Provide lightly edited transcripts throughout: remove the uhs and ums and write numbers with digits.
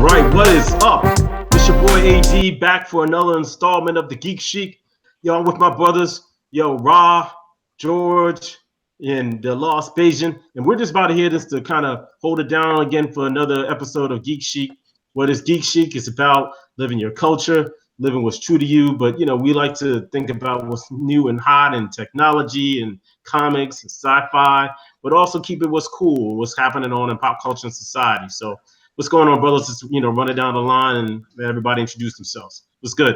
right, what is up? It's your boy AD back for another installment of the Geek Chic. Yo, I'm with my brothers, Ra, George, and the Lost Bayesian. And we're just about to hear this to kind of hold it down again for another episode of Geek Chic. What is Geek Chic? It's about living your culture, living what's true to you. But, we like to think about what's new and hot in technology and comics and sci-fi, but also keep it what's cool, what's happening on in pop culture and society. So what's going on, brothers? Just, run it down the line and let everybody introduce themselves. What's good?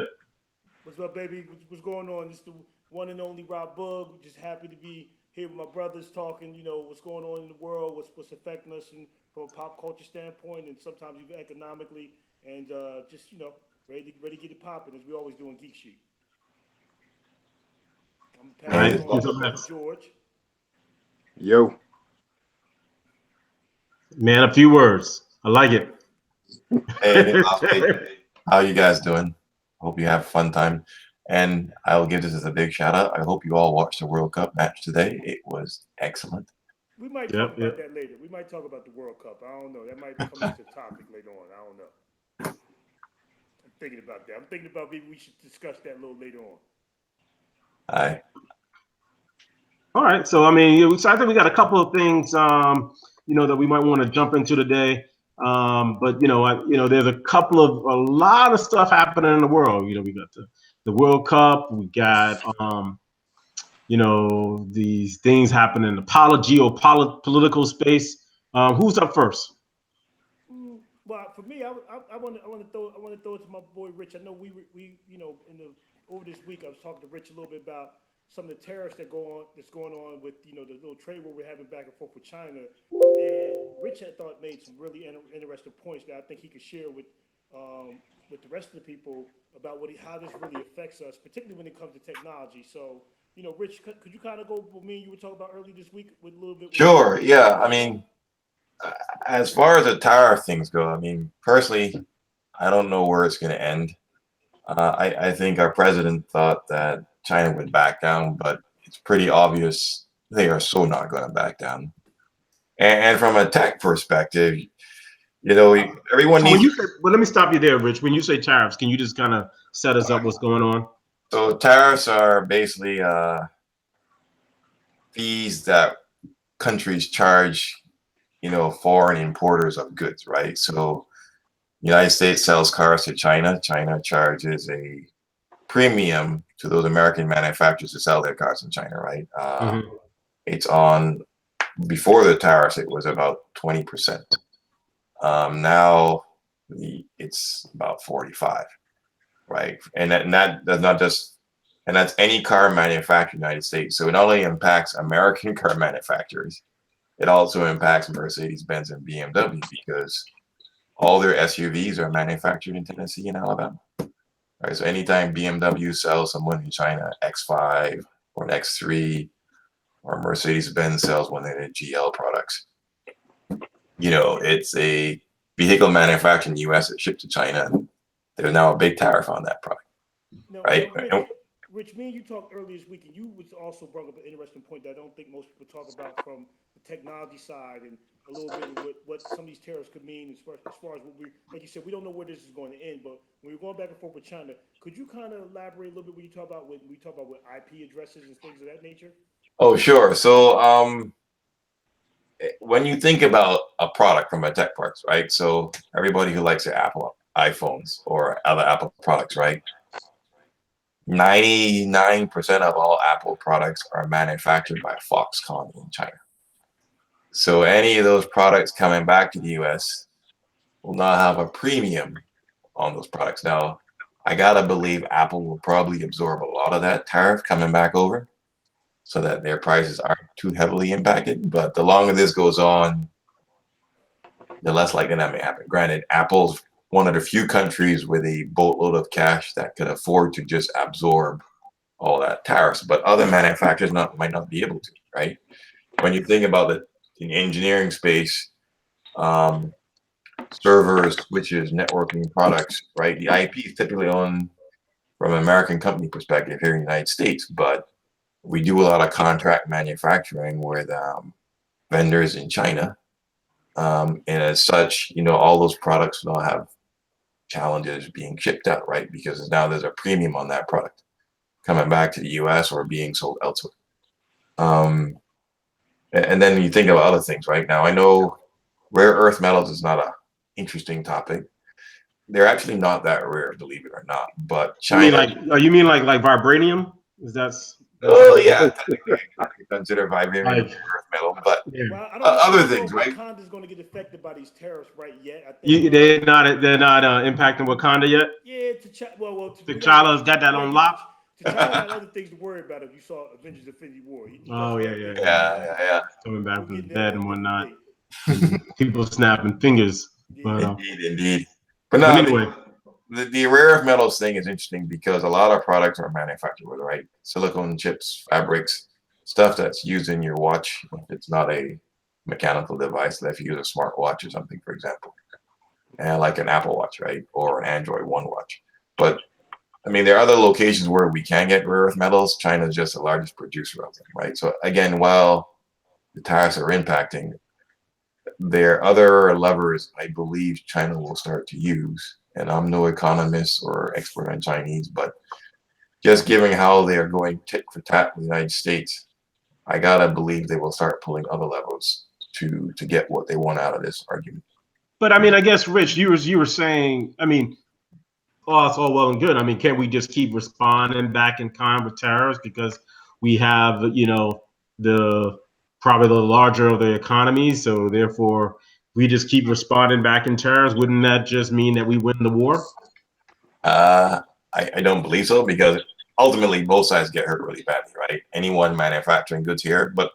What's up, baby? What's going on? Just the one and only Rob Bug. We're just happy to be here with my brothers talking, what's going on in the world, what's affecting us and from a pop culture standpoint and sometimes even economically, and just, ready to get it popping as we always do in Geek Chic. I'm passing it on to my brother George. Yo. Man, a few words. I like it. Hey, how you guys doing? Hope you have a fun time. And I will give this as a big shout out. I hope you all watched the World Cup match today. It was excellent. We might talk about that later. We might talk about the World Cup. I don't know. That might come into the topic later on. I don't know. I'm thinking about that. I'm thinking about maybe we should discuss that a little later on. Aye. All right. So, I think we got a couple of things, that we might want to jump into today. But there's a lot of stuff happening in the world. We got the World Cup. We got these things happening in the geopolitical space. Who's up first? Well, for me, I want to throw it to my boy Rich. I know we over this week I was talking to Rich a little bit about some of the tariffs that's going on with the little trade war we're having back and forth with China. And Rich had made some really interesting points that I think he could share with the rest of the people about how this really affects us, particularly when it comes to technology. So, Rich, could you kind of go with me and you were talking about earlier this week with a little bit? Sure. Yeah. As far as the tariff things go, personally, I don't know where it's going to end. I think our president thought that China would back down, but it's pretty obvious they are so not going to back down. And from a tech perspective, everyone needs. Let me stop you there, Rich. When you say tariffs, can you just kind of set us up what's going on? So tariffs are basically fees that countries charge, foreign importers of goods, right? So United States sells cars to China. China charges a premium to those American manufacturers to sell their cars in China, right? It's on, before the tariffs, it was about 20%. Now it's about 45%, right? And that's not just, and that's any car manufactured in the United States. So it not only impacts American car manufacturers, it also impacts Mercedes-Benz and BMW because all their SUVs are manufactured in Tennessee and Alabama. Right, so anytime BMW sells someone in China X5 or an X3, or Mercedes-Benz sells one of their GL products, it's a vehicle manufactured in the U.S. that's shipped to China. There's now a big tariff on that product, right? Rich, me and you talked earlier this week, and you also brought up an interesting point that I don't think most people talk about from the technology side and a little bit of what some of these tariffs could mean as far as what like you said, we don't know where this is going to end, but when we're going back and forth with China, could you kind of elaborate a little bit when we talk about with IP addresses and things of that nature? Oh, sure. So when you think about a product from a tech parts, right? So everybody who likes their Apple iPhones or other Apple products, right? 99% of all Apple products are manufactured by Foxconn in China. So any of those products coming back to the US will not have a premium on those products. Now, I gotta believe Apple will probably absorb a lot of that tariff coming back over so that their prices aren't too heavily impacted. But the longer this goes on, the less likely that may happen. Granted, Apple's one of the few countries with a boatload of cash that could afford to just absorb all that tariffs, but other manufacturers might not be able to, right? When you think about the engineering space, servers, switches, networking products, right? The IP is typically owned from an American company perspective here in the United States, but we do a lot of contract manufacturing with vendors in China. And as such, all those products will have challenges being shipped out, right? Because now there's a premium on that product coming back to the US or being sold elsewhere. And then you think about other things, right? Now, I know rare earth metals is not a interesting topic. They're actually not that rare, believe it or not. But China, You mean like vibranium? Is that's oh yeah, technically I could consider vibranium like earth metal, but yeah. Well, other I don't things, know if right? Wakanda's going to get affected by these tariffs right yet. I think They're not impacting Wakanda yet. yeah, T'Challa's got that on lock. T'Challa got other things to worry about. If you saw Avengers: Infinity War, Oh yeah. Yeah. Coming back from We'll the get bed that and on a whatnot. different People snapping fingers. But, Indeed. But no, anyway, the rare earth metals thing is interesting because a lot of products are manufactured with, right? Silicone chips, fabrics, stuff that's used in your watch. It's not a mechanical device that if you use a smart watch or something, for example, and like an Apple Watch, right? Or an Android One watch. But I mean, there are other locations where we can get rare earth metals. China is just the largest producer of them, right? So again, while the tariffs are impacting, there are other levers I believe China will start to use. And I'm no economist or expert on Chinese, but just given how they are going tit for tat with the United States, I gotta believe they will start pulling other levers to get what they want out of this argument. but I mean, I guess Rich, you were saying, I mean, oh, it's all well and good. I mean, can we just keep responding back in kind with tariffs because we have, the probably the larger of the economies, so therefore we just keep responding back in tariffs? Wouldn't that just mean that we win the war? I don't believe so because ultimately both sides get hurt really badly, right? Anyone manufacturing goods here, but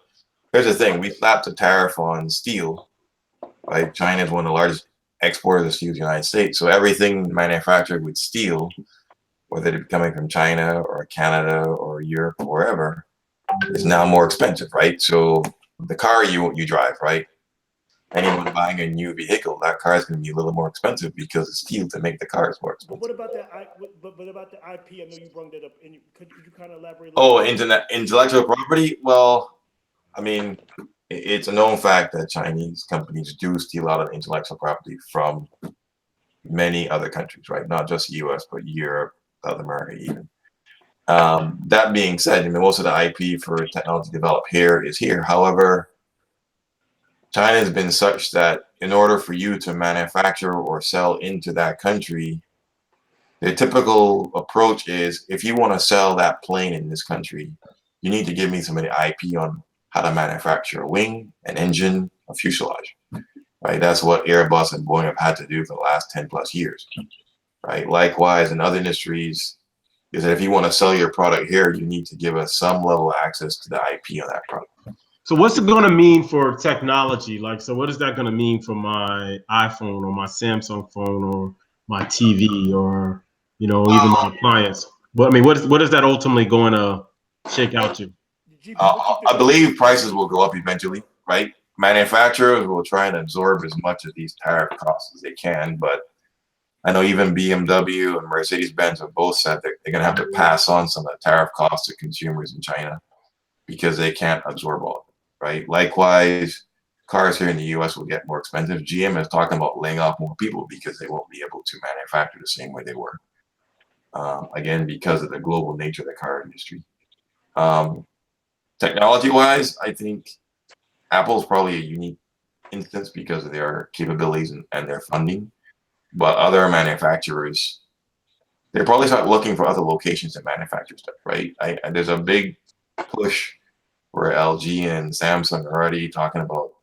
here's the thing: we slapped a tariff on steel, right? China is one of the largest exporters of steel to the United States, so everything manufactured with steel, whether it be coming from China or Canada or Europe or wherever, is now more expensive, right? So the car you drive, right? Anyone buying a new vehicle, that car is going to be a little more expensive because the steel to make the car is more expensive. But what about that? But about the IP? I know you brought that up. And could you kind of elaborate? Oh, intellectual property? Well, I mean, it's a known fact that Chinese companies do steal out of intellectual property from many other countries, right? Not just the US, but Europe, South America, even. That being said, I mean, most of the IP for technology developed here is here. However, China has been such that in order for you to manufacture or sell into that country, the typical approach is if you want to sell that plane in this country, you need to give me some of the IP on how to manufacture a wing, an engine, a fuselage, right? That's what Airbus and Boeing have had to do for the last 10 plus years, right? Likewise, in other industries, is that if you want to sell your product here, you need to give us some level of access to the IP on that product. So what's it going to mean for technology? Like, so what is that going to mean for my iPhone or my Samsung phone or my TV or, even my appliance? But I mean, what is that ultimately going to shake out to? I believe prices will go up eventually, right? Manufacturers will try and absorb as much of these tariff costs as they can, but I know even BMW and Mercedes-Benz have both said that they're going to have to pass on some of the tariff costs to consumers in China because they can't absorb all of it, right? Likewise, cars here in the US will get more expensive. GM is talking about laying off more people because they won't be able to manufacture the same way they were. Again, because of the global nature of the car industry. Technology-wise, I think Apple is probably a unique instance because of their capabilities and their funding. But other manufacturers, they're probably start looking for other locations to manufacture stuff, right? There's a big push where LG and Samsung are already talking about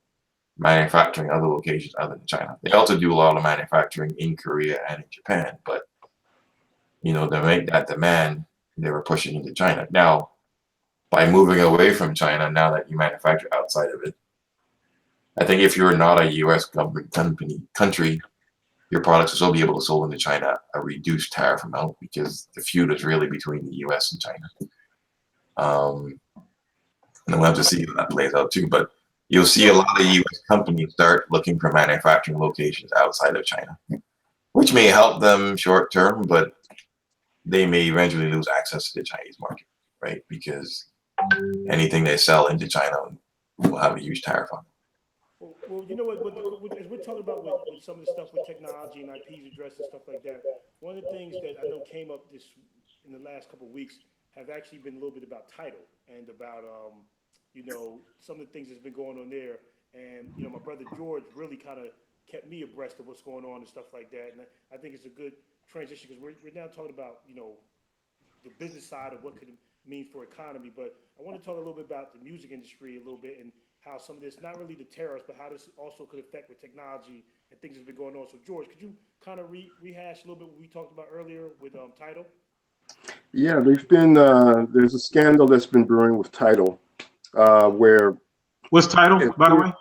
manufacturing other locations other than China. They also do a lot of manufacturing in Korea and in Japan, but to make that demand, they were pushing into China. Now, by moving away from China, now that you manufacture outside of it, I think if you're not a U.S. government country, your products will still be able to sold into China a reduced tariff amount because the feud is really between the U.S. and China. And we'll have to see how that plays out too. But you'll see a lot of U.S. companies start looking for manufacturing locations outside of China, which may help them short term, but they may eventually lose access to the Chinese market, right? Because anything they sell into China will have a huge tariff on it. Well, you know as we're talking about with some of the stuff with technology and IP's address and stuff like that, one of the things that I know came up in the last couple of weeks have actually been a little bit about Tidal and about some of the things that's been going on there. And my brother George really kind of kept me abreast of what's going on and stuff like that. And I think it's a good transition because we're now talking about the business side of what could it mean for economy. But I want to talk a little bit about the music industry a little bit and how some of this, not really the tariffs, but how this also could affect with technology and things that's been going on. So George, could you kind of rehash a little bit what we talked about earlier with Tidal? Yeah, there's a scandal that's been brewing with Tidal, where What's Tidal, it, by the way?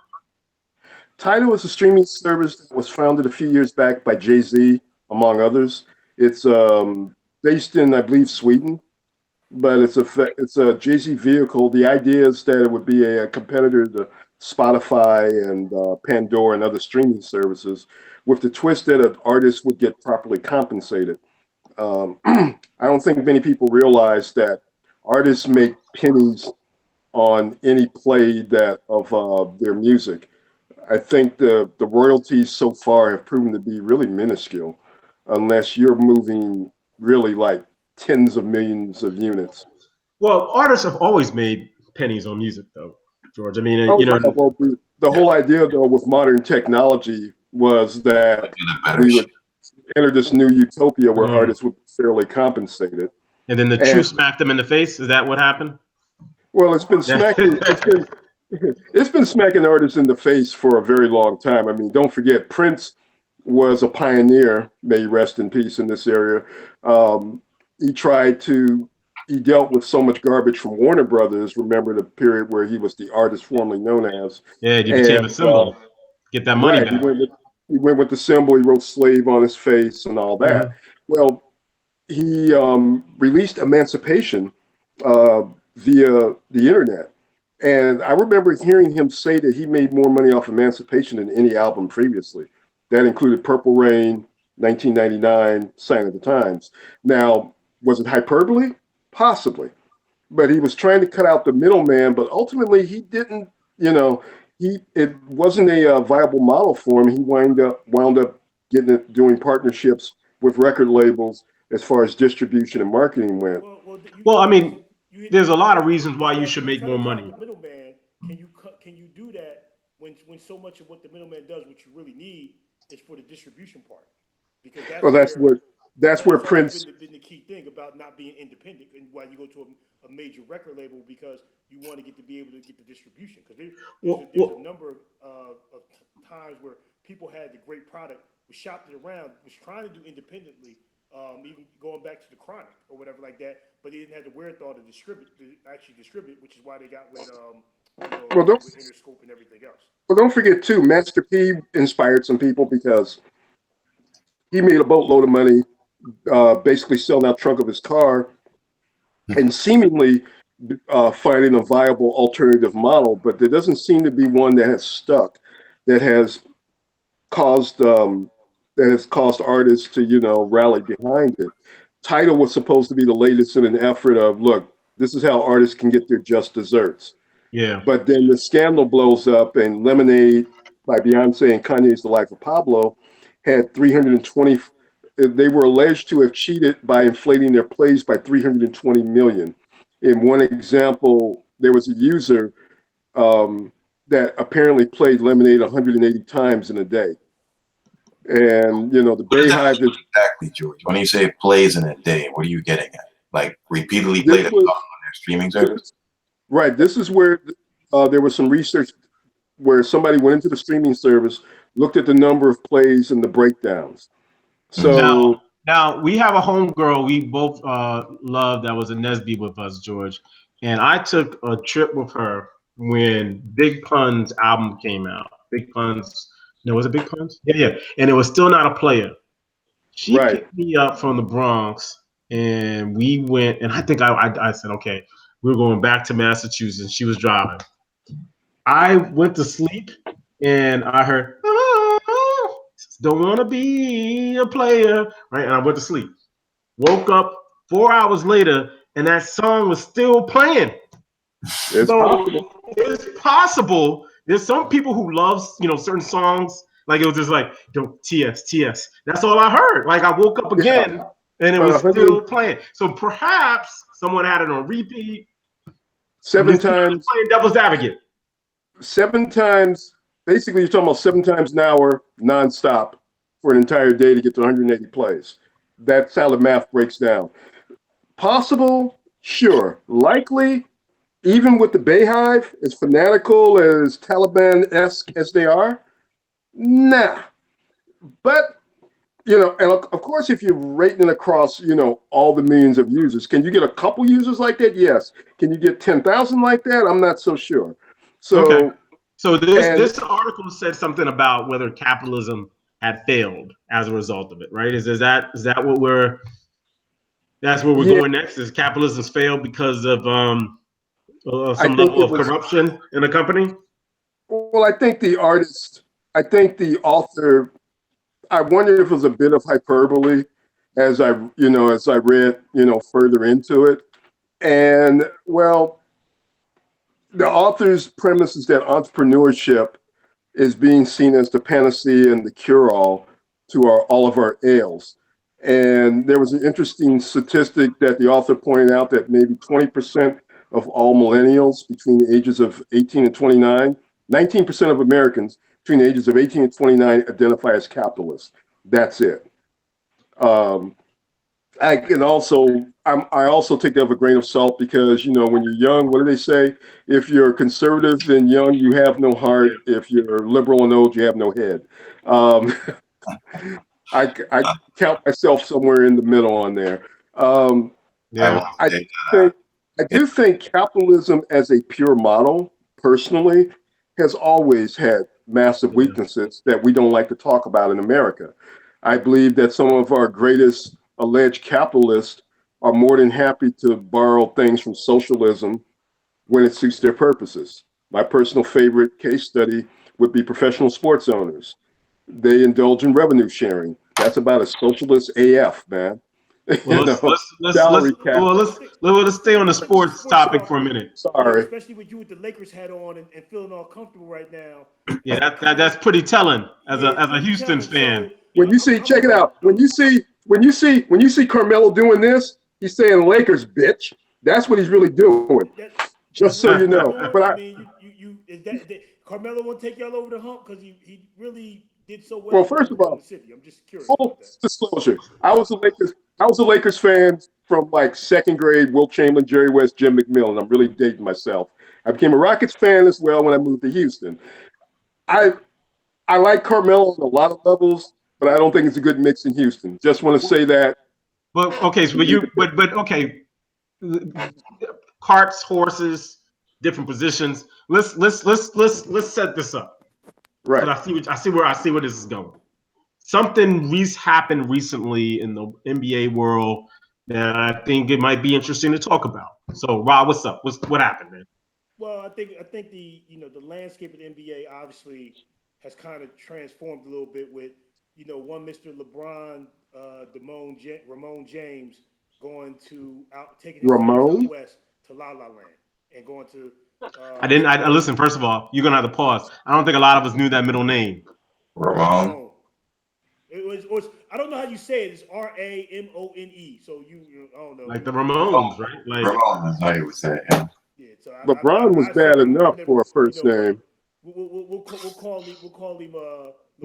Tidal is a streaming service that was founded a few years back by Jay-Z, among others. It's based in, I believe, Sweden, but it's a Jay-Z vehicle. The idea is that it would be a competitor to Spotify and Pandora and other streaming services, with the twist that an artist would get properly compensated. I don't think many people realize that artists make pennies on any play that of their music. I think the royalties so far have proven to be really minuscule, unless you're moving really like tens of millions of units. Well, artists have always made pennies on music, though, George. I mean, Oh, yeah, well, the whole idea though with modern technology was that we would enter this new utopia where artists would be fairly compensated. And then the truth smacked them in the face. Is that what happened? Well, it's been smacking artists in the face for a very long time. I mean, don't forget, Prince was a pioneer, may he rest in peace, in this area. He dealt with so much garbage from Warner Brothers. Remember the period where he was the artist formerly known as. Yeah, he became a symbol. Get that money back. He went with the symbol. He wrote "slave" on his face and all that. Well, he released Emancipation via the internet. And I remember hearing him say that he made more money off Emancipation than any album previously. That included Purple Rain, 1999, Sign of the Times. Now, was it hyperbole? Possibly. But he was trying to cut out the middleman, but ultimately he didn't, it wasn't a viable model for him. He wound up doing partnerships with record labels as far as distribution and marketing went. Well, I mean, there's a lot of reasons why you should make more money. Middleman, can you do that when so much of what the middleman does, what you really need, is for the distribution part? Because that's where Prince been the key thing about not being independent, and why you go to a major record label, because you want to be able to get the distribution. Because there's a number of times where people had the great product, was shopped it around, was trying to do independently. Even going back to the Chronic or whatever like that, but they didn't have the wherewithal to actually distribute, which is why they got with Interscope and everything else. Well, don't forget too, Master P inspired some people because he made a boatload of money, basically selling out trunk of his car, and seemingly finding a viable alternative model. But there doesn't seem to be one that has stuck, that has caused artists to, rally behind it. Tidal was supposed to be the latest in an effort of, look, this is how artists can get their just desserts. Yeah. But then the scandal blows up, and Lemonade by Beyonce and Kanye's The Life of Pablo had 320. They were alleged to have cheated by inflating their plays by 320 million. In one example, there was a user that apparently played Lemonade 180 times in a day. And the Bayhive is exactly, George. When you say plays in a day, what are you getting at? Like repeatedly played a song on their streaming service? Right. This is where there was some research where somebody went into the streaming service, looked at the number of plays and the breakdowns. So now we have a homegirl we both love that was a Nesby with us, George, and I took a trip with her when Big Pun's album came out. Big Pun's. No, was it Big Puns? Yeah. And it was still not a player. She picked me up from the Bronx, and we went, and I think I said, okay, we're going back to Massachusetts. She was driving. I went to sleep, and I heard, don't want to be a player, right? And I went to sleep. Woke up 4 hours later, and that song was still playing. It's possible. It's possible There's some people who loves, certain songs. Like it was just like, TS. That's all I heard. Like I woke up again and it was still playing. So perhaps someone had it on repeat. 7 times. Playing devil's advocate. 7 times. Basically, you're talking about 7 times an hour, nonstop, for an entire day to get to 180 plays. That's how the math breaks down. Possible, sure. Likely, even with the Bayhive, as fanatical as Taliban-esque as they are, nah. But, and of course, if you're rating it across, all the millions of users, can you get a couple users like that? Yes. Can you get 10,000 like that? I'm not so sure. So, okay. So this article said something about whether capitalism had failed as a result of it, right? Is that what that's where we're going next? Is capitalism's failed because of some level of corruption in a company? Well, I think the author, I wonder if it was a bit of hyperbole as I read, further into it. And well, the author's premise is that entrepreneurship is being seen as the panacea and the cure-all to all of our ails. And there was an interesting statistic that the author pointed out that maybe 20% of all millennials between the ages of 18 and 29, 19% of Americans between the ages of 18 and 29 identify as capitalists. That's it. I also take that with a grain of salt because, when you're young, what do they say? If you're conservative and young, you have no heart. If you're liberal and old, you have no head. I count myself somewhere in the middle on there. I do think capitalism as a pure model, personally, has always had massive weaknesses that we don't like to talk about in America. I believe that some of our greatest alleged capitalists are more than happy to borrow things from socialism when it suits their purposes. My personal favorite case study would be professional sports owners. They indulge in revenue sharing. That's about a socialist AF, man. Well, let's stay on the sports topic for a minute. Sorry. Especially with you with the Lakers hat on and feeling all comfortable right now. Yeah, that's pretty telling as a Houston fan. When you see, check it out. When you see Carmelo doing this, he's saying Lakers, bitch. That's what he's really doing. Just so you know. But Carmelo won't take y'all over the hump because he really did so well. Well, first of all, in the city. I'm just curious. Full disclosure: I was a Lakers fan from like second grade. Wilt Chamberlain, Jerry West, Jim McMillan. I'm really dating myself. I became a Rockets fan as well when I moved to Houston. I like Carmelo on a lot of levels, but I don't think it's a good mix in Houston. Just want to say that. But okay, so okay, carts, horses, different positions. Let's set this up. Right. But I see where this is going. Something happened recently in the NBA world that I think it might be interesting to talk about. So, Rob, what's up? What happened, man? Well, I think the the landscape of the NBA obviously has kind of transformed a little bit with one Mr. LeBron, Ramon James going to taking his out west to La La Land and going to. I listen. First of all, you're gonna have to pause. I don't think a lot of us knew that middle name. Ramon. It was I don't know how you say it. It's Ramone. So I don't know. Like the Ramones, right? Like Ramon is how you would say it. Yeah. Yeah. So LeBron was bad enough for a first name. We'll call him. We'll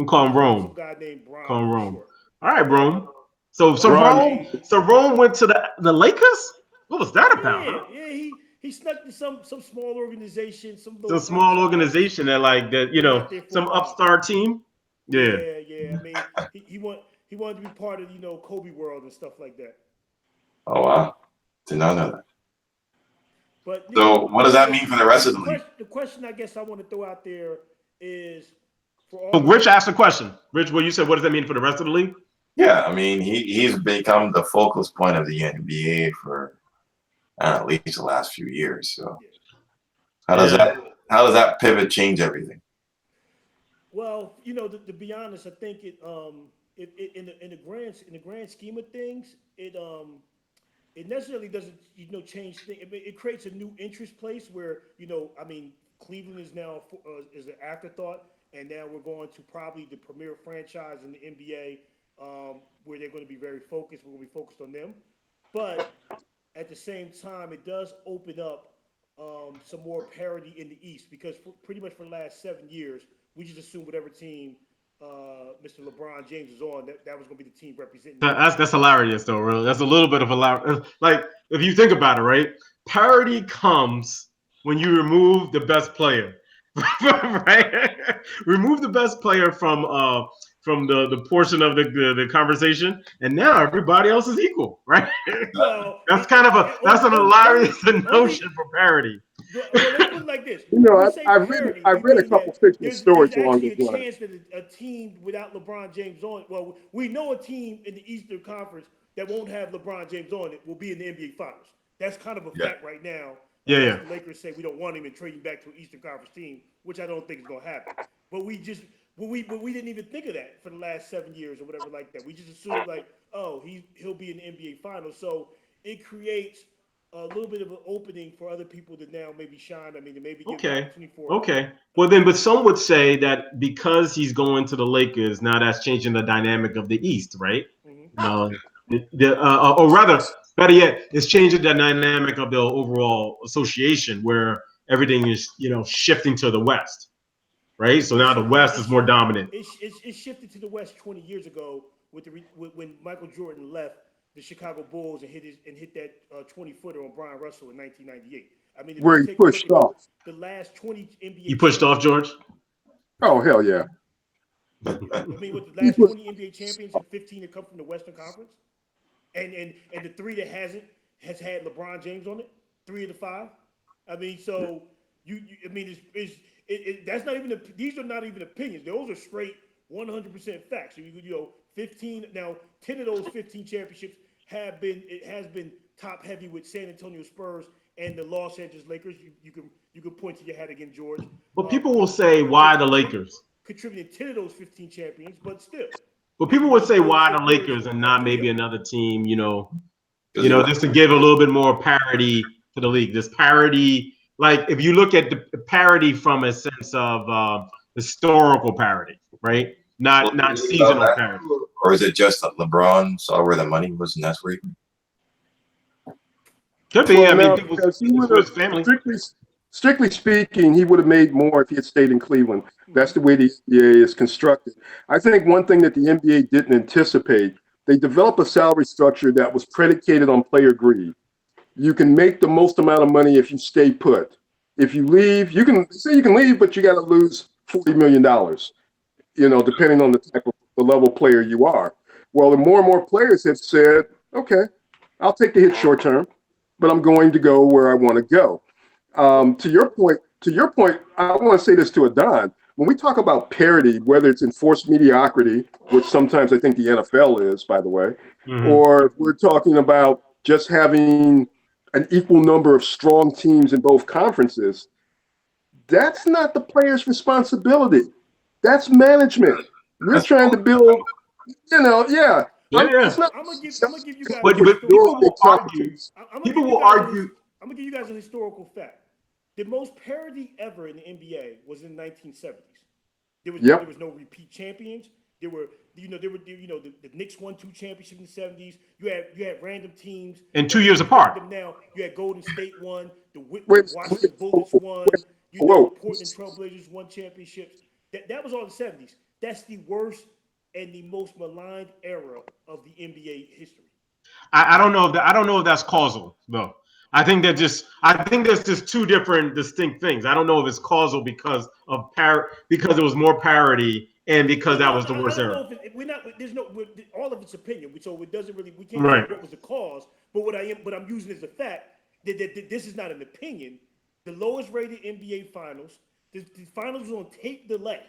call him Rome. Some guy named Bron. Call him Rome. Sure. All right, Rome. So Rome went to the Lakers. What was that about? Yeah. He snuck to some small organization, some small organization that some upstart team. Yeah. I mean, he wanted to be part of Kobe world and stuff like that. Oh wow, did not know that. But so, what does that mean for the rest of the league? The question I guess I want to throw out there is for all. Rich asked a question. Rich, what you said? What does that mean for the rest of the league? Yeah, I mean, he's become the focal point of the NBA for at least the last few years. So, how does that pivot change everything? Well, to be honest, I think it in the grand scheme of things, it necessarily doesn't change things. It creates a new interest place where I mean, Cleveland is now is an afterthought, and now we're going to probably the premier franchise in the NBA, where they're going to be very focused. We're going to be focused on them, but at the same time, it does open up some more parity in the East because pretty much for the last 7 years, we just assumed whatever team Mr. LeBron James is on, that was going to be the team representing. That's hilarious, though. Really, that's a little bit of hilarious. Like if you think about it, right? Parity comes when you remove the best player, right? Remove the best player from the portion of the conversation, and now everybody else is equal, right? Well, that's kind of an hilarious notion for parity. Well, let's put it like this. You know, When we say I parity, read a couple fictional there's stories along actually those a lines. chance that a team without LeBron James on, well, we know a team in the Eastern Conference that won't have LeBron James on it will be in the NBA Finals. That's kind of a fact right now. Yeah. The Lakers say we don't want him and trade him back to an Eastern Conference team, which I don't think is going to happen. But we didn't even think of that for the last 7 years or whatever like that. We just assumed like, oh, he'll be in the NBA Finals. So it creates a little bit of an opening for other people to now maybe shine. I mean, to maybe give an opportunity for. Okay. Well, then, but some would say that because he's going to the Lakers, now that's changing the dynamic of the East, right? Or rather, better yet, it's changing the dynamic of the overall association where everything is, shifting to the West, right? So now the West is more dominant. It shifted to the West 20 years ago when Michael Jordan left the Chicago Bulls and hit that 20-footer on Brian Russell in 1998. I mean, where he pushed off. The last 20 NBA. You pushed off, George? Oh, hell yeah. I mean, with the last 20 NBA champions and 15 that come from the Western Conference, and the 3 that has had LeBron James on it, 3 of the 5. I mean, so I mean, that's not even these are not even opinions. Those are straight 100% facts. So 15 now 10 of those 15 championships has been top heavy with San Antonio Spurs and the Los Angeles Lakers. You can point to your hat again, George. But people will say, why the Lakers? Contributed 10 of those 15 champions, but still. But people would say, why the Lakers and not maybe another team, just to give a little bit more parity to the league. This parity, like if you look at the parity from a sense of historical parity, right? Not seasonal parity. Or is it just that LeBron saw where the money was and that's where he... Could be. Well, I mean, his family. Strictly speaking, he would have made more if he had stayed in Cleveland. That's the way the NBA is constructed. I think one thing that the NBA didn't anticipate, they developed a salary structure that was predicated on player greed. You can make the most amount of money if you stay put. If you leave, you can leave, but you got to lose $40 million, depending on the level player you are. Well, the more and more players have said, okay, I'll take the hit short term, but I'm going to go where I want to go. To your point, I want to say this to Adon. When we talk about parity, whether it's enforced mediocrity, which sometimes I think the NFL is, by the way, or we're talking about just having an equal number of strong teams in both conferences, that's not the player's responsibility. That's management. We're trying to build, Yeah. I'm gonna give you guys. But people will argue. I'm gonna give you guys a historical fact. The most parity ever in the NBA was in the 1970s. There was no repeat champions. There were the Knicks won 2 championships in the 70s. You had random teams. And 2 years apart. Now you had Golden State won, the Washington Bullets won, Portland Trailblazers won championships. That was all the 70s. That's the worst and the most maligned era of the NBA history. I don't know if that's causal though. I think there's just 2 different distinct things. I don't know if it's causal because it was more parity and because that was the worst era. All of it's opinion, so it doesn't really, we can't say what was the cause. But what I'm using as a fact that this is not an opinion. The lowest rated NBA finals, the finals was on tape delay.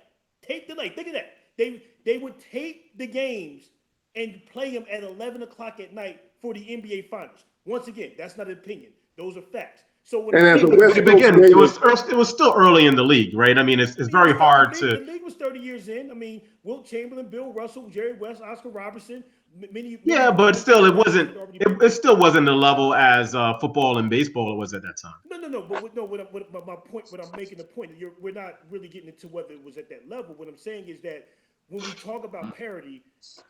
Think of that. They would tape the games and play them at 11 o'clock at night for the NBA finals. Once again, that's not an opinion. Those are facts. So when And as a West But Coast again, native, it was still early in the league, right? I mean, it's very hard the to. league was 30 years in. I mean, Wilt Chamberlain, Bill Russell, Jerry West, Oscar Robertson, many Yeah, but still, it still wasn't the level as football and baseball was at that time. No. But my point, what I'm making the point, we're not really getting into whether it was at that level. What I'm saying is that when we talk about parity,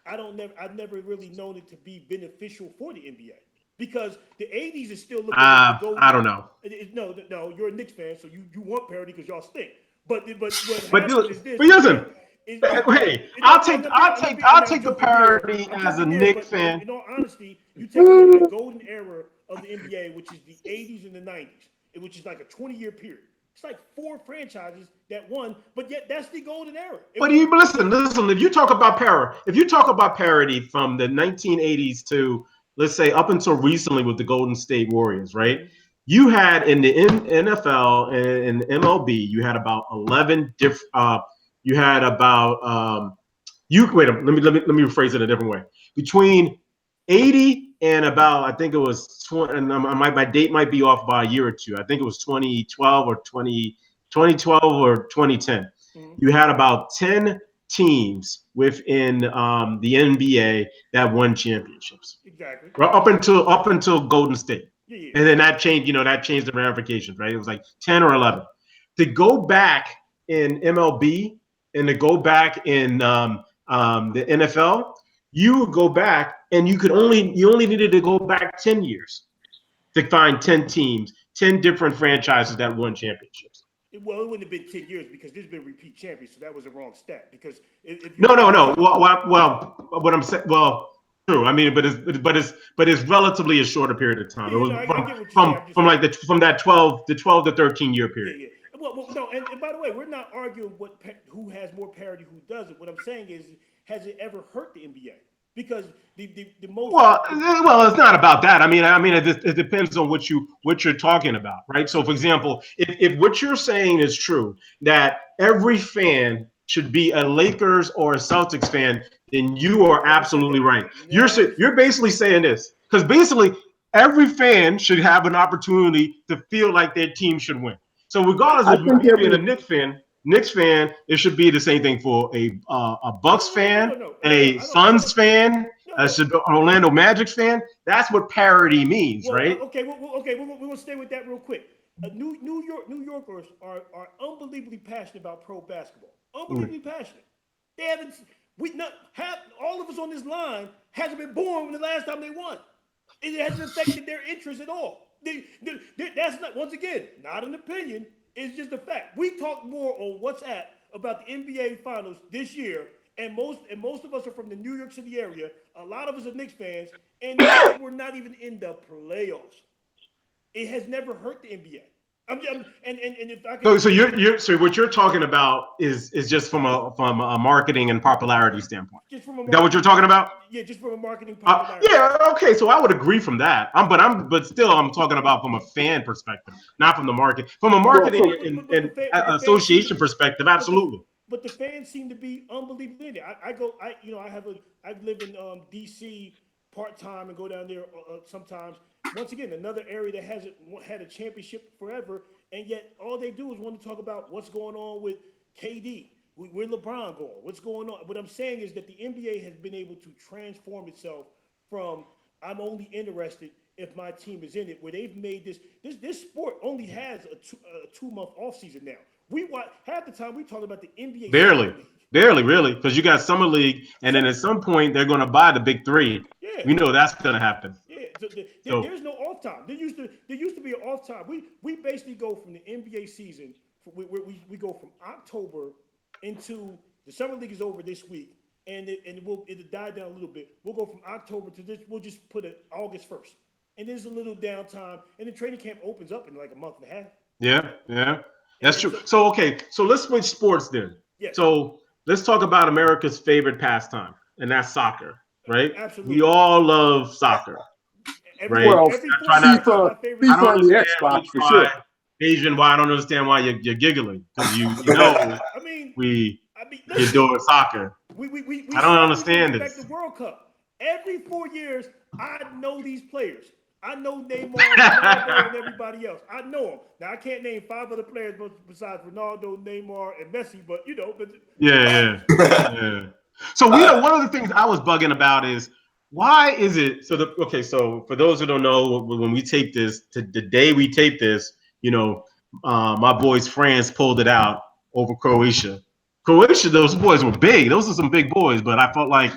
I've never really known it to be beneficial for the NBA because the '80s is still looking at the golden. I don't know. No, you're a Knicks fan, so you want parity because y'all stink. But what But happens is this. listen, Is, hey, I'll take the parity as a Knicks fan. In all honesty, you take a look at the golden era of the NBA, which is the '80s and the '90s, which is like a 20-year period. It's like 4 franchises that won, but yet that's the golden era. But listen. If you talk about parity from the 1980s to, let's say, up until recently with the Golden State Warriors, right? Mm-hmm. You had in the NFL and MLB, you had about 11 different. You had about wait. Let me rephrase it a different way. Between 80 and about, I think it was 20, and my date might be off by a year or two. I think it was 2012 or 2012 or 2010. Mm-hmm. You had about 10 teams within the NBA that won championships. Exactly. Well, up until Golden State. Yeah. And then that changed, that changed the ramifications, right? It was like 10 or 11. To go back in MLB and to go back in the NFL, you would go back and you only needed to go back 10 years to find 10 teams, 10 different franchises that won championships. Well, it wouldn't have been 10 years because there's been repeat champions, so that was a wrong stat. Because no. Well, what I'm saying, true. I mean, but it's relatively a shorter period of time. Yeah, it was from that 12 to 13 year period. Yeah. Well, no, and by the way, we're not arguing who has more parity, who doesn't. What I'm saying is, has it ever hurt the NBA? Because the most well, it's not about that. I mean, it depends on what you're talking about, right? So, for example, if what you're saying is true, that every fan should be a Lakers or a Celtics fan, then you are absolutely right. You're basically saying this because basically every fan should have an opportunity to feel like their team should win. So, regardless of you being a Knicks fan, it should be the same thing for a Bucks fan, a Suns fan, an Orlando Magic fan. That's what parity means, right? Okay, we're gonna stay with that real quick. New Yorkers are unbelievably passionate about pro basketball. Unbelievably passionate. They haven't. All of us on this line hasn't been born when the last time they won. It hasn't affected their interest at all. That's not, once again, not an opinion. It's just a fact. We talk more on WhatsApp about the NBA Finals this year, and most of us are from the New York City area. A lot of us are Knicks fans, and we're not even in the playoffs. It has never hurt the NBA. And if I can, so what you're talking about is just from a marketing and popularity standpoint. Is that what you're talking about? Yeah, just from a marketing popularity. Yeah, okay. So I would agree from that. But still, I'm talking about from a fan perspective, not from the market. From a marketing and association perspective, absolutely. But the fans seem to be unbelievably in it. I live in DC part-time and go down there sometimes. Once again, another area that hasn't had a championship forever, and yet all they do is want to talk about what's going on with KD, where LeBron going, what's going on. What I'm saying is that the NBA has been able to transform itself from I'm only interested if my team is in it, where they've made this sport only has a 2-month off season now. We watch half the time we talk about the NBA. Barely, really, because you got summer league, and then at some point they're going to buy the big 3. Yeah, we know that's going to happen. Yeah, there's no off time. There used to be an off time. We basically go from the NBA season. We go from October into the summer league is over this week, and it'll die down a little bit. We'll go from October to this. We'll just put it August 1st, and there's a little downtime, and the training camp opens up in like a month and a half. Yeah, that's true. So let's switch sports then. Yeah. So let's talk about America's favorite pastime, and that's soccer, right? Absolutely. We all love soccer, right? Well, FIFA on the Xbox for sure. Asian, why I don't understand why you're giggling, because you know we adore soccer. I don't understand it. The World Cup every 4 years, I know these players. I know Neymar, Ronaldo, and everybody else. I know them. Now I can't name 5 other players besides Ronaldo, Neymar, and Messi, but but Yeah. So one of the things I was bugging about is why is it so? So for those who don't know, when we tape this, the day we tape this, my boys France pulled it out over Croatia. Those boys were big. Those are some big boys, but I felt like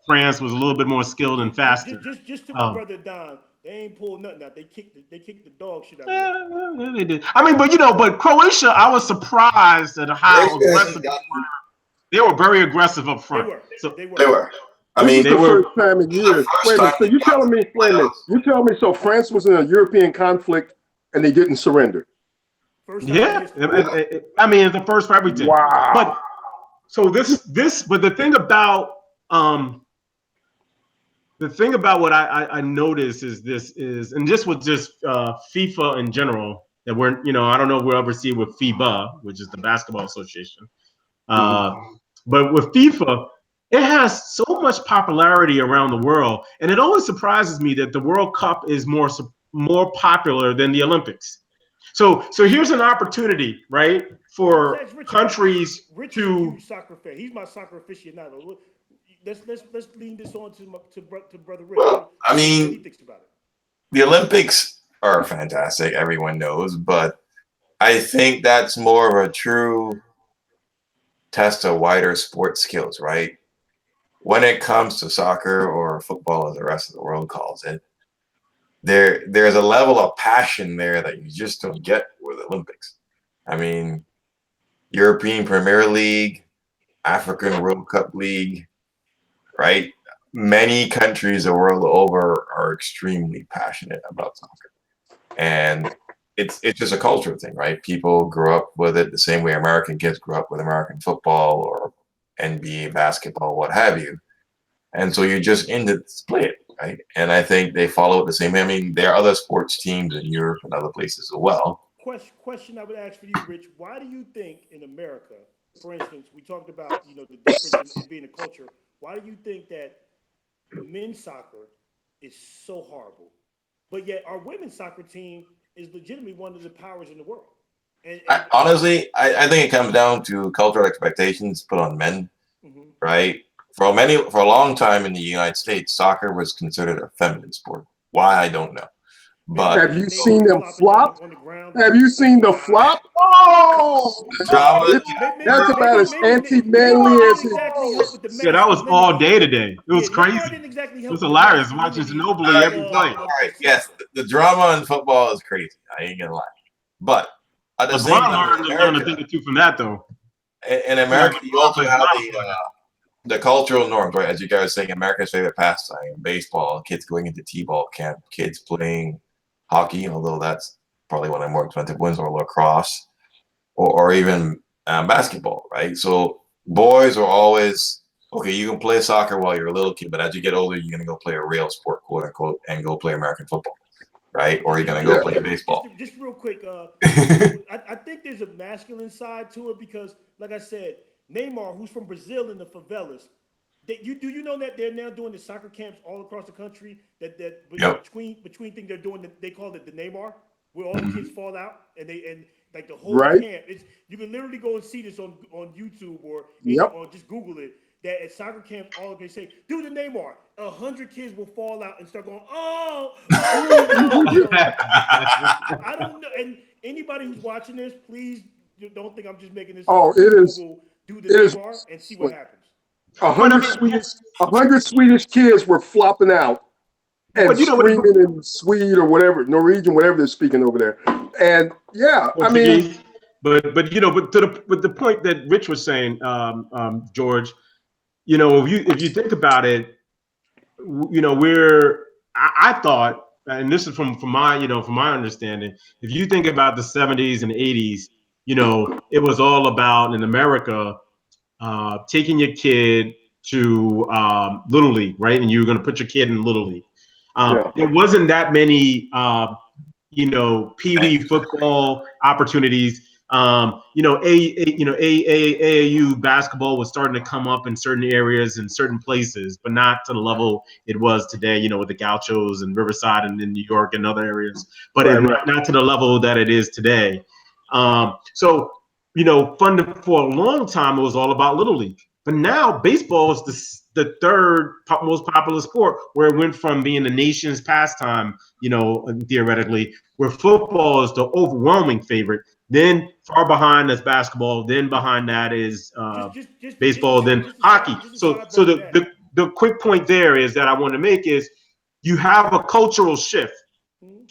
France was a little bit more skilled and faster. Just to my brother Don, they ain't pulled nothing out. They kicked the dog shit out. Yeah, they did. I mean, but Croatia, I was surprised at how aggressive they were. Very aggressive up front. They were. They were. I This mean, is they the were. first time in years. Wait a minute. So you telling me? Wait a minute. You telling me? So France was in a European conflict and they didn't surrender? First time I mean, it's the first for everything. Wow. But so but the thing about what I noticed is, and just with just FIFA in general, that we're, I don't know if we'll ever see it with FIBA, which is the Basketball Association. But with FIFA, it has so much popularity around the world, and it always surprises me that the World Cup is more popular than the Olympics. So here's an opportunity, right, for countries to. Soccer fan. He's my soccer aficionado. Let's lean this on to brother Rich. Well, I mean, what he thinks about it. The Olympics are fantastic, everyone knows, but I think that's more of a true test of wider sports skills, right? When it comes to soccer or football, as the rest of the world calls it, there's a level of passion there that you just don't get with the Olympics. I mean, European Premier League, African World Cup League, right? Many countries the world over are extremely passionate about soccer. And it's just a cultural thing, right? People grow up with it the same way American kids grew up with American football or NBA basketball, what have you. And so you're just in to play it, right? And I think they follow it the same way. I mean, there are other sports teams in Europe and other places as well. Question I would ask for you, Rich. Why do you think in America, for instance, we talked about the difference in being a culture. Why do you think that men's soccer is so horrible, but yet our women's soccer team is legitimately one of the powers in the world? Honestly, I think it comes down to cultural expectations put on men, right? For a long time in the United States, soccer was considered a feminine sport. Why, I don't know. But have you seen them flop? Have you seen the flop? Oh, that's about as anti-manly as it. Yeah, that was all day today. It was crazy. It was hilarious watching Ginobili every play. All right, yes, the drama in football is crazy. I ain't gonna lie, but at the same time, learned a thing or two from that though. In America, you also have the cultural norms, right? As you guys were saying, America's favorite pastime, baseball, kids going into t-ball camp, kids playing hockey, although that's probably one of the more expensive ones, or lacrosse, or even basketball, right? So boys are always, okay, you can play soccer while you're a little kid, but as you get older, you're going to go play a real sport, quote unquote, and go play American football, right? Or you're going to go play baseball. Just real quick, I think there's a masculine side to it because, like I said, Neymar, who's from Brazil in the favelas, do you know that they're now doing the soccer camps all across the country? Between things they're doing, they call it the Neymar, where all the kids fall out and like the whole camp. You can literally go and see this on YouTube or just Google it. That at soccer camp, all they say, do the Neymar. 100 kids will fall out and start going, oh. I don't know. And anybody who's watching this, please don't think I'm just making this. Oh, it is. Do the Neymar and see what happens. 100 Swedish kids were flopping out and screaming in Swede or whatever, Norwegian, whatever they're speaking over there. And I mean, but the point that Rich was saying, George, if you think about it, I thought, and this is from my understanding, if you think about the 70s and 80s, it was all about in America taking your kid to Little League, right? And you were going to put your kid in Little League. There wasn't that many, Pee Wee football opportunities. AAU basketball was starting to come up in certain areas and certain places, but not to the level it was today. With the Gauchos and Riverside and in New York and other areas, but not to the level that it is today. So for a long time it was all about Little League, but now baseball is the third most popular sport, where it went from being the nation's pastime, theoretically, where football is the overwhelming favorite. Then far behind is basketball. Then behind that is baseball. Then hockey. So the quick point there is that I want to make is you have a cultural shift,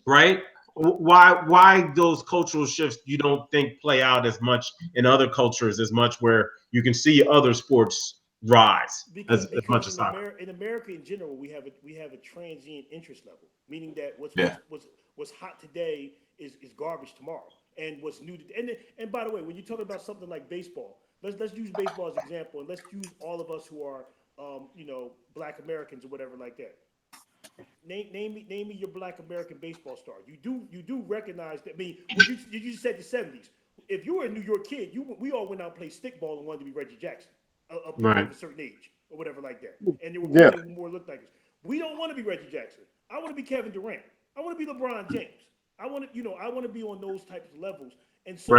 right? Why those cultural shifts you don't think play out as much in other cultures as much, where you can see other sports rise as much as soccer? In America in general, we have a transient interest level, meaning that what's hot today is garbage tomorrow, and what's new and by the way, when you talk about something like baseball, let's use baseball as an example, and let's use all of us who are Black Americans or whatever like that. Name me your Black American baseball star. You do recognize that. I mean, you said the 70s. If you were a New York kid, we all went out and played stickball and wanted to be Reggie Jackson, of a certain age or whatever like that. And there were people who more looked like us. We don't want to be Reggie Jackson. I want to be Kevin Durant. I want to be LeBron James. I want to be on those types of levels. And so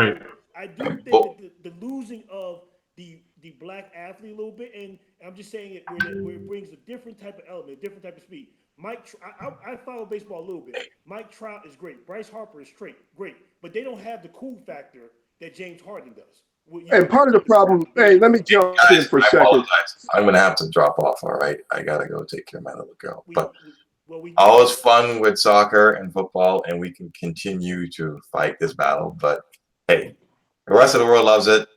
I do think that the losing of the Black athlete a little bit, and I'm just saying it where it brings a different type of element, a different type of speed. I follow baseball a little bit. Mike Trout is great. Bryce Harper is great, but they don't have the cool factor that James Harden does. And part of the problem, hey, let me jump in for a second. I'm going to have to drop off, all right? I got to go take care of my little girl. But always fun with soccer and football, and we can continue to fight this battle. But, hey, the rest of the world loves it.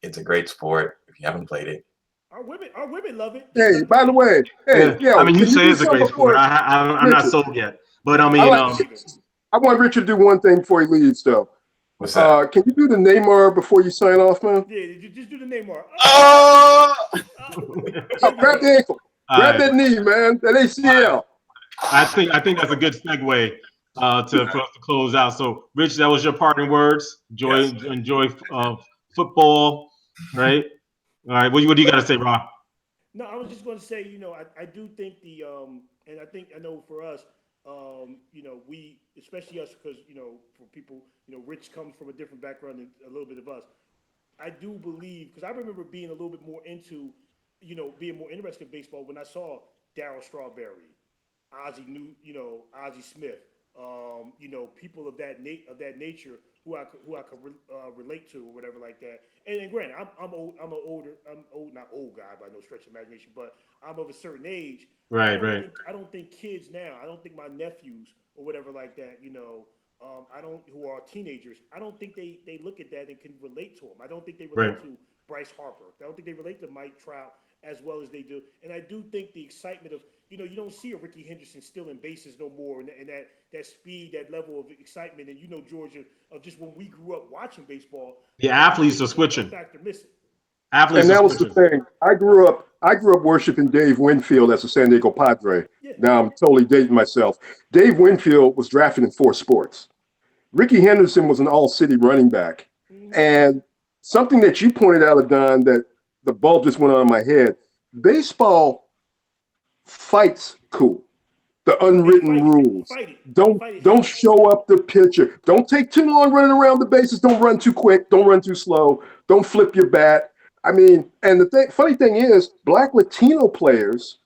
It's a great sport if you haven't played it. Our women love it. Hey, by the way, you say it's a great sport. I'm not sold yet, but I mean, I want Richard to do one thing before he leaves, though. What's that? Can you do the Neymar before you sign off, man? Yeah, just do the Neymar. Grab the ankle, grab that knee, man. That ACL. I think that's a good segue for us to close out. So, Rich, that was your parting words. Enjoy football, right? All right, what do you got to say, Rob? No, I was just going to say, I do think and I know for us, we, especially us, because, for people, Rich comes from a different background than a little bit of us. I do believe, because I remember being a little bit more into, being more interested in baseball when I saw Darryl Strawberry, Ozzie Smith, people of that nature who I could relate to or whatever like that. And granted, I'm not old guy by no stretch of imagination, but I'm of a certain age. Right. I don't think kids now. I don't think my nephews or whatever like that. Who are teenagers. I don't think they look at that and can relate to them. I don't think they relate to Bryce Harper. I don't think they relate to Mike Trout as well as they do. And I do think the excitement of, you don't see a Ricky Henderson stealing bases no more, and that speed, that level of excitement, and Georgia, of just when we grew up watching baseball. The athletes are switching. Factor missing. And that was the thing. I grew up worshiping Dave Winfield as a San Diego Padre. Yeah. Now I'm totally dating myself. Dave Winfield was drafted in 4 sports. Ricky Henderson was an all-city running back. Mm-hmm. And something that you pointed out, Adon, that the bulb just went on in my head. Baseball fights cool. The unwritten rules. Don't show up the pitcher. Don't take too long running around the bases. Don't run too quick. Don't run too slow. Don't flip your bat. I mean, and the funny thing is, Black Latino players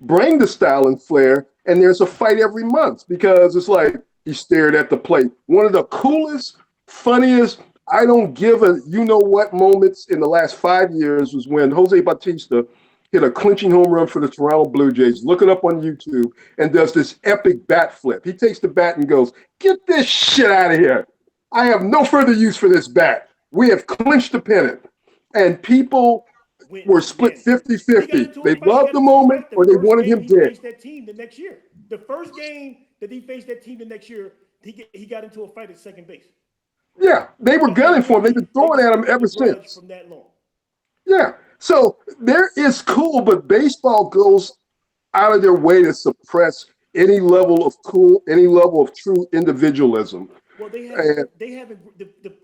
bring the style and flair, and there's a fight every month because it's like he stared at the plate. One of the coolest, funniest, I don't give a you-know-what moments in the last 5 years was when Jose Bautista hit a clinching home run for the Toronto Blue Jays. Look it up on YouTube, and does this epic bat flip. He takes the bat and goes, "Get this shit out of here. I have no further use for this bat. We have clinched the pennant." And people were split 50-50. They loved the moment or they wanted him dead. That team the next year. The first game that he faced that team the next year, he got into a fight at second base. Yeah, they were gunning for him. They've been throwing at him ever since. From that long. Yeah, so there is cool, but baseball goes out of their way to suppress any level of cool, any level of true individualism. Well, And they haven't.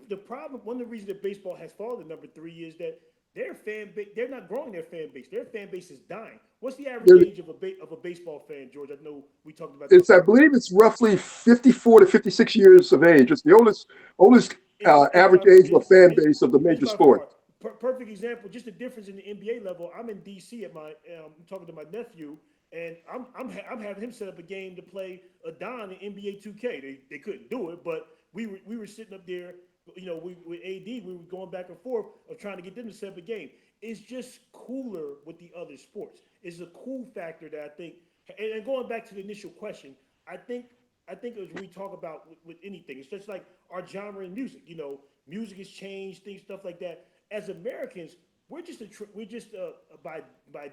The problem. One of the reasons that baseball has fallen to number 3 is that their fan base. They're not growing their fan base. Their fan base is dying. What's the average age of a baseball fan, George? I know we talked about this. I believe it's roughly 54 to 56 years of age. It's the oldest average age of a fan base of the major by far. sport. Perfect example. Just the difference in the NBA level. I'm in DC at my. I'm talking to my nephew, and I'm having him set up a game to play a Don in NBA 2K. They couldn't do it, but we were sitting up there. You know, with AD, we were going back and forth of trying to get them to set up a game. It's just cooler with the other sports. It's a cool factor that I think. And going back to the initial question, I think as we talk about with anything, it's just like our genre in music. You know, music has changed, things, stuff like that. As Americans, we're just by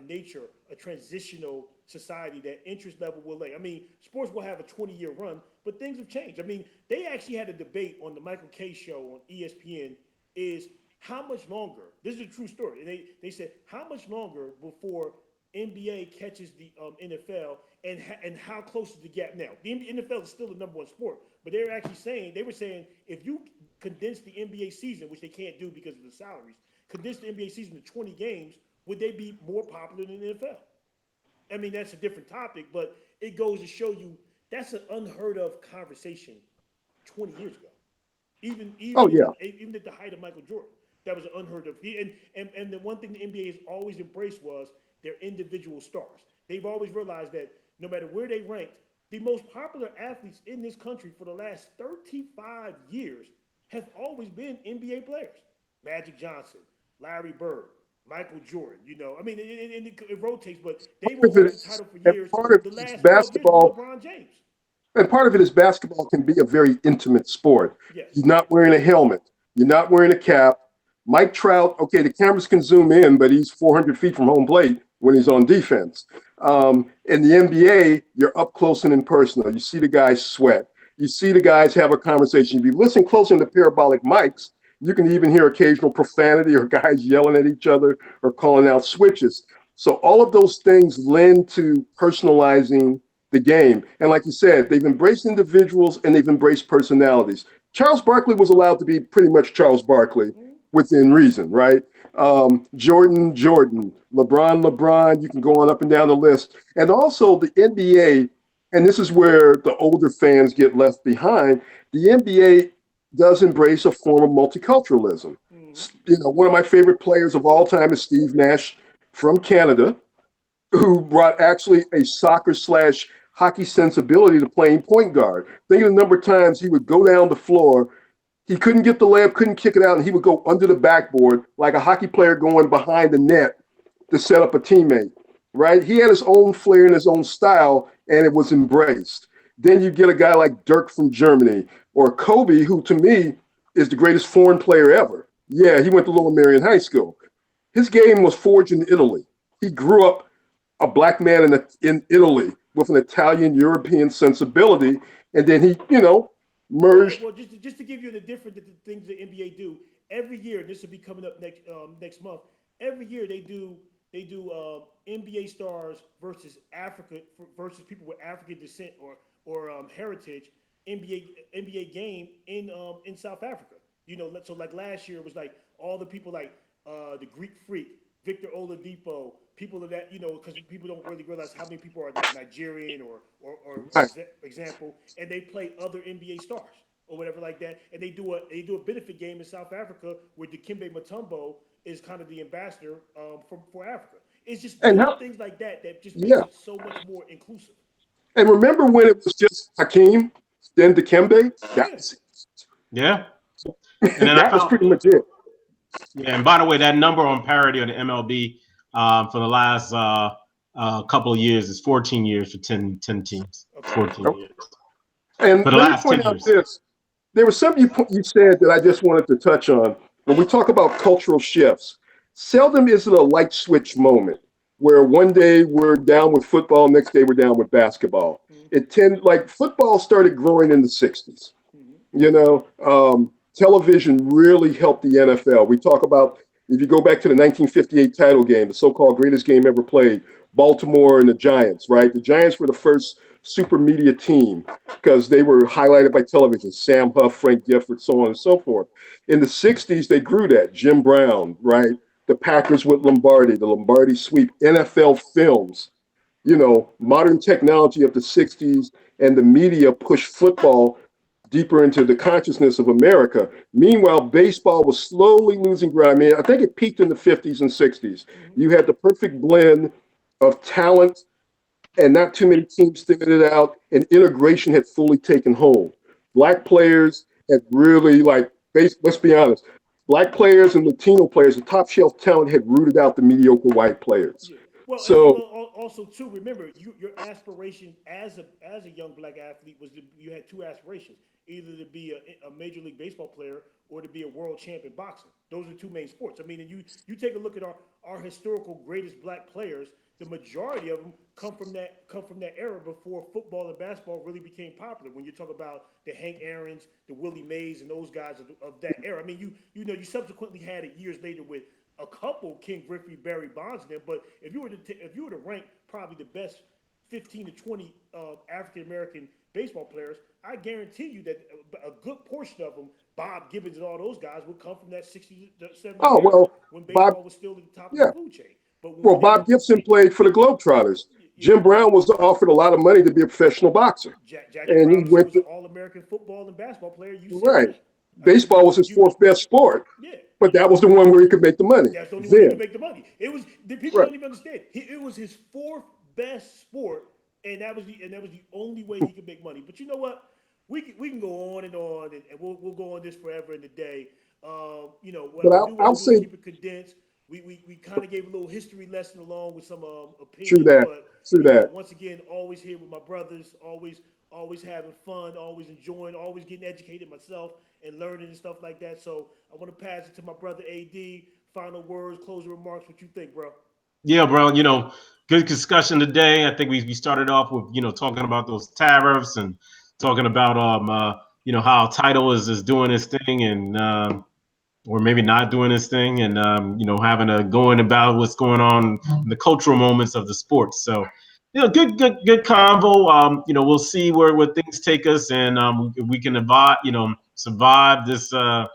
nature a transitional society. That interest level will lay. I mean, sports will have a 20-year run, but things have changed. I mean, they actually had a debate on the Michael Kay show on ESPN. Is how much longer? This is a true story. And they said how much longer before NBA catches the NFL, and how close is the gap now? The NFL is still the number 1 sport, but they were saying if you condense the NBA season, which they can't do because of the salaries, condense the NBA season to 20 games, would they be more popular than the NFL? I mean, that's a different topic, but it goes to show you that's an unheard of conversation 20 years ago. Even at the height of Michael Jordan, that was an unheard of. And the one thing the NBA has always embraced was their individual stars. They've always realized that no matter where they ranked, the most popular athletes in this country for the last 35 years have always been NBA players. Magic Johnson, Larry Bird, Michael Jordan. You know, I mean, it rotates, but they were holding the title for years. The last 12 years was LeBron James. And part of it is basketball can be a very intimate sport. Yes. You're not wearing a helmet. You're not wearing a cap. Mike Trout, okay, the cameras can zoom in, but he's 400 feet from home plate when he's on defense. In the NBA, you're up close and impersonal. You see the guys sweat. You see the guys have a conversation. If you listen closely to parabolic mics, you can even hear occasional profanity or guys yelling at each other or calling out switches. So all of those things lend to personalizing the game. And like you said, they've embraced individuals and they've embraced personalities. Charles Barkley was allowed to be pretty much Charles Barkley within reason, right? Jordan, LeBron, you can go on up and down the list. And also the NBA, and this is where the older fans get left behind, the NBA does embrace a form of multiculturalism. You know, one of my favorite players of all time is Steve Nash from Canada, who brought actually a soccer/hockey sensibility to playing point guard. Think of the number of times he would go down the floor, he couldn't get the layup, couldn't kick it out, and he would go under the backboard like a hockey player going behind the net to set up a teammate, right? He had his own flair and his own style, and it was embraced. Then you get a guy like Dirk from Germany, or Kobe, who to me is the greatest foreign player ever. Yeah, he went to Lower Merion High School. His game was forged in Italy. He grew up a black man in Italy with an Italian European sensibility, and then he, merged. Well, just to give you the difference of the things the NBA do every year. This will be coming up next month. Every year they do NBA stars versus Africa versus people with African descent or heritage NBA game in South Africa. You know, so like last year it was like all the people like the Greek Freak, Victor Oladipo, people of that, because people don't really realize how many people are Nigerian or example, and they play other NBA stars or whatever like that, and they do a benefit game in South Africa where Dikembe Mutombo is kind of the ambassador for Africa. It's just things like that just makes it so much more inclusive. And remember when it was just Hakeem, then Dikembe? Yeah. And then that was pretty much it. Yeah, and by the way, that number on parity on the MLB for the last couple of years is 14 years for 10 teams. 14 years. And for the last 10 years. This. There was something you said that I just wanted to touch on. When we talk about cultural shifts, seldom is it a light switch moment where one day we're down with football, next day we're down with basketball. Football started growing in the 60s. Television really helped the NFL. We talk about, if you go back to the 1958 title game, the so-called greatest game ever played, Baltimore and the Giants, right? The Giants were the first super media team because they were highlighted by television. Sam Huff, Frank Gifford, so on and so forth. In the 60s, they grew that. Jim Brown, right? The Packers with Lombardi, the Lombardi sweep, NFL films, modern technology of the 60s, and the media pushed football deeper into the consciousness of America. Meanwhile, baseball was slowly losing ground. I mean, I think it peaked in the 50s and 60s. You had the perfect blend of talent and not too many teams sticking it out, and integration had fully taken hold. Black players had really, let's be honest, Black players and Latino players, the top shelf talent had rooted out the mediocre white players. Yeah. Well, So, also too, remember your aspiration as a young black athlete was you had two aspirations: either to be a major league baseball player or to be a world champion boxer. Those are the two main sports. I mean, and you take a look at our historical greatest black players. The majority of them come from that era before football and basketball really became popular. When you talk about the Hank Aaron's, the Willie Mays, and those guys of that era, I mean, you subsequently had it years later with a couple King Griffey, Barry Bonds in there. But if you were to rank probably the best 15 to 20 African American baseball players, I guarantee you that a good portion of them, Bob Gibbons and all those guys, would come from that 60s to 70s era when baseball was still at the top of the food chain. Well, Bob Gibson played for the Globetrotters. Jim Brown was offered a lot of money to be a professional boxer. Jackie and he Robinson went was an All-American football and basketball player. You said right. that. Baseball was his fourth best sport. Yeah. But that was the one where he could make the money. That's the only way he could make the money. It was the people don't even understand. It was his fourth best sport, and that was the only way he could make money. But you know what? We can go on, and we'll go on this forever and a day. But I'll say, keep it condensed. We kind of gave a little history lesson along with some opinions. True that. True that. Once again, always here with my brothers, always having fun, always enjoying, always getting educated myself and learning and stuff like that. So I want to pass it to my brother AD. Final words, closing remarks. What you think, bro? Yeah, bro. Good discussion today. I think we started off with talking about those tariffs and talking about how Tidal is doing this thing and or maybe not doing this thing, and having a going about what's going on in the cultural moments of the sports. So, good convo. We'll see where things take us, and we can survive this. Know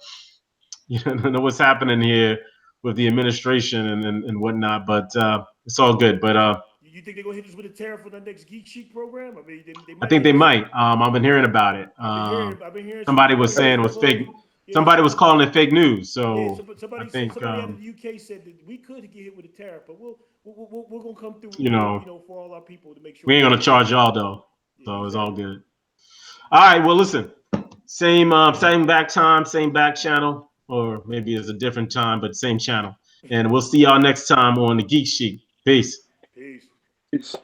what's happening here with the administration and whatnot. But it's all good. But you think they're gonna hit us with a tariff for the next Geek Chic program? I mean, I think they might. I've been hearing about it. I've been hearing somebody was saying it was fake. Somebody was calling it fake news. So somebody out of the UK said that we could get hit with a tariff, but we're gonna come through. For all our people to make sure we ain't gonna charge y'all though. So it's all good. All right. Well, listen. Same back time, same back channel, or maybe it's a different time, but same channel. And we'll see y'all next time on the Geek Chic. Peace. Peace. Peace.